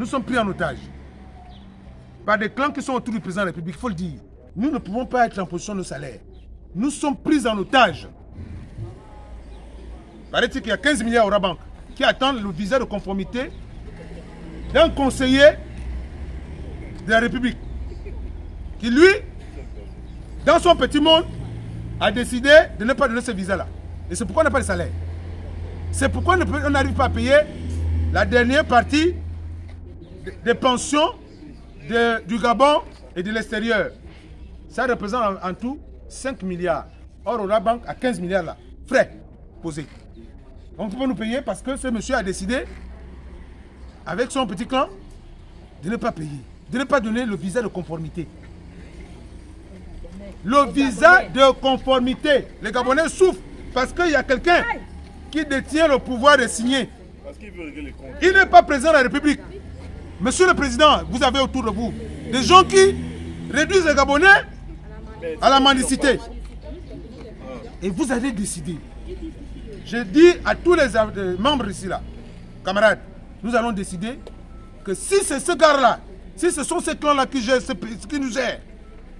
nous sommes pris en otage par des clans qui sont autour du président de la République, il faut le dire. Nous ne pouvons pas être en position de nos salaires. Nous sommes pris en otage. Paraît-il qu'il y a 15 milliards au Rabank qui attendent le visa de conformité d'un conseiller de la République qui, lui, dans son petit monde, a décidé de ne pas donner ce visa-là. Et c'est pourquoi on n'a pas de salaire. C'est pourquoi on n'arrive pas à payer la dernière partie des pensions du Gabon et de l'extérieur. Ça représente en tout 5 milliards. Or, au Rabank, à 15 milliards là, frais posés. On ne peut pas nous payer parce que ce monsieur a décidé, avec son petit clan, de ne pas payer, de ne pas donner le visa de conformité. Le visa de conformité. Les Gabonais souffrent parce qu'il y a quelqu'un qui détient le pouvoir de signer. Il n'est pas président de la République. Monsieur le Président, vous avez autour de vous des gens qui réduisent les Gabonais à la mendicité. Et vous avez décidé. Je dis à tous les membres ici, là, camarades, nous allons décider que si c'est ce gars-là, si ce sont ces clans-là qui nous gèrent,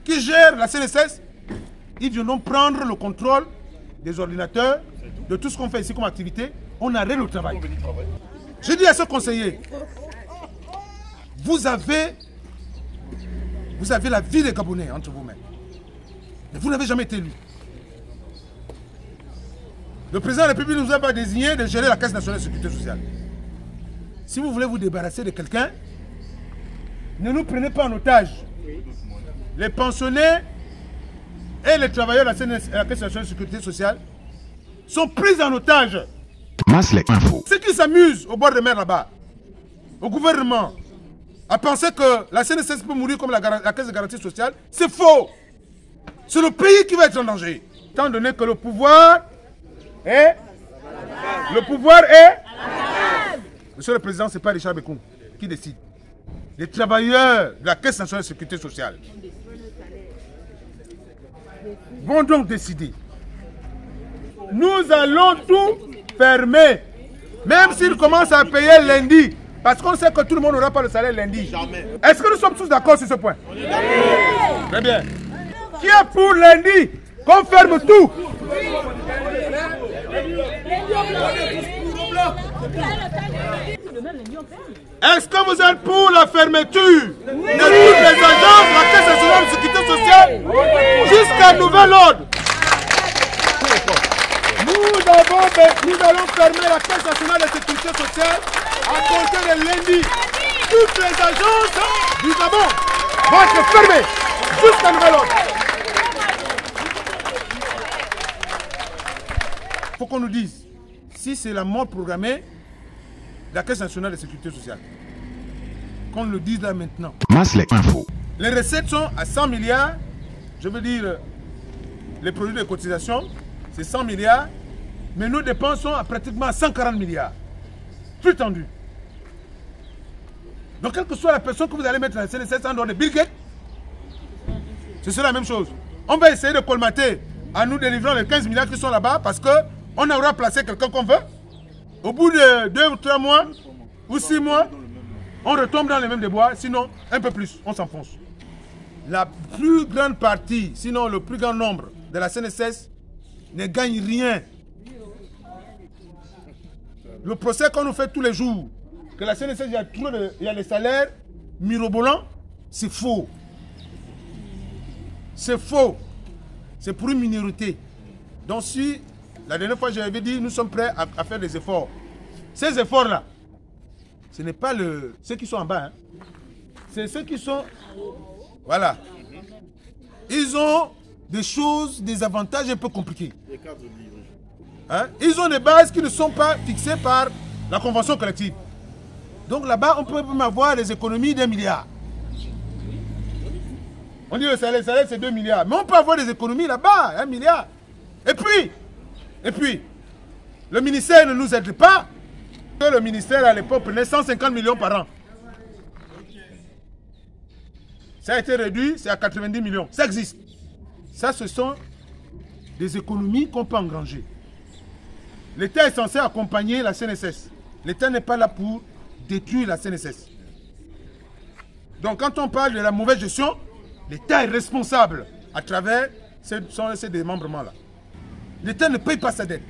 qui gèrent la CNSS, ils viendront prendre le contrôle des ordinateurs, de tout ce qu'on fait ici comme activité, on arrête le travail. Je dis à ce conseiller, vous avez la vie des Gabonais entre vous-mêmes. Mais vous n'avez jamais été élu. Le président de la République ne nous a pas désigné de gérer la Caisse nationale de sécurité sociale. Si vous voulez vous débarrasser de quelqu'un, ne nous prenez pas en otage. Les pensionnés et les travailleurs de la Caisse nationale de sécurité sociale sont pris en otage. Ceux qui s'amusent au bord de mer là-bas, au gouvernement, à penser que la CNSS peut mourir comme la Caisse de garantie sociale, c'est faux. C'est le pays qui va être en danger. Étant donné que le pouvoir est... Monsieur le Président, ce n'est pas Richard Bekoum qui décide. Les travailleurs de la Caisse nationale de sécurité sociale vont donc décider. Nous allons tout fermer. Même s'ils commencent à payer lundi. Parce qu'on sait que tout le monde n'aura pas le salaire lundi. Est-ce que nous sommes tous d'accord sur ce point? Très bien. Qui est pour lundi qu'on ferme tout? Est-ce que vous êtes pour la fermeture de toutes les agences de la Caisse nationale de sécurité sociale jusqu'à nouvel ordre? Nous allons fermer la Caisse nationale de sécurité sociale à compter de lundi. Toutes les agences du Gabon vont être fermées jusqu'à nouvel ordre. Il faut qu'on nous dise si c'est la mort programmée de la Caisse nationale de sécurité sociale. Qu'on le dise là maintenant. Les recettes sont à 100 milliards. Je veux dire, les produits de cotisation, c'est 100 milliards. Mais nous dépensons à pratiquement 140 milliards. Plus tendu. Donc, quelle que soit la personne que vous allez mettre dans la CNSS en dehors de Bill Gates, ce sera la même chose. On va essayer de colmater en nous délivrant les 15 milliards qui sont là-bas parce qu'on aura placé quelqu'un qu'on veut. Au bout de 2 ou 3 mois ou 6 mois, on retombe dans les mêmes déboires, sinon un peu plus, on s'enfonce. La plus grande partie, sinon le plus grand nombre de la CNSS ne gagne rien. Le procès qu'on nous fait tous les jours, que la CNSS, il y a des salaires mirobolants, c'est faux. C'est faux. C'est pour une minorité. Donc si, la dernière fois j'avais dit, nous sommes prêts à faire des efforts. Ces efforts-là, ce n'est pas ceux qui sont en bas. Hein. C'est ceux qui sont... Voilà. Ils ont des choses, des avantages un peu compliqués. Hein? Ils ont des bases qui ne sont pas fixées par la convention collective. Donc là-bas, on peut même avoir des économies d'1 milliard. On dit le salaire c'est 2 milliards. Mais on peut avoir des économies là-bas, 1 milliard. Et puis, le ministère ne nous aide pas. Le ministère à l'époque prenait 150 millions par an. Ça a été réduit, c'est à 90 millions. Ça existe. Ça, ce sont des économies qu'on peut engranger. L'État est censé accompagner la CNSS. L'État n'est pas là pour détruire la CNSS. Donc quand on parle de la mauvaise gestion, l'État est responsable à travers ces démembrements-là. L'État ne paye pas sa dette.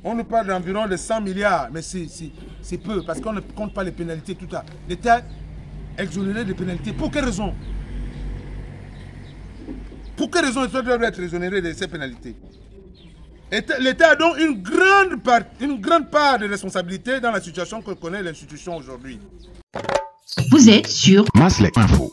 On nous parle d'environ de 100 milliards, mais c'est peu, parce qu'on ne compte pas les pénalités, tout ça. L'État est exonéré des pénalités. Pour quelle raison? Pour quelle raison l'État doit être exonéré de ces pénalités? L'État a donc une grande part de responsabilité dans la situation que connaît l'institution aujourd'hui. Vous êtes sur Masslek Info.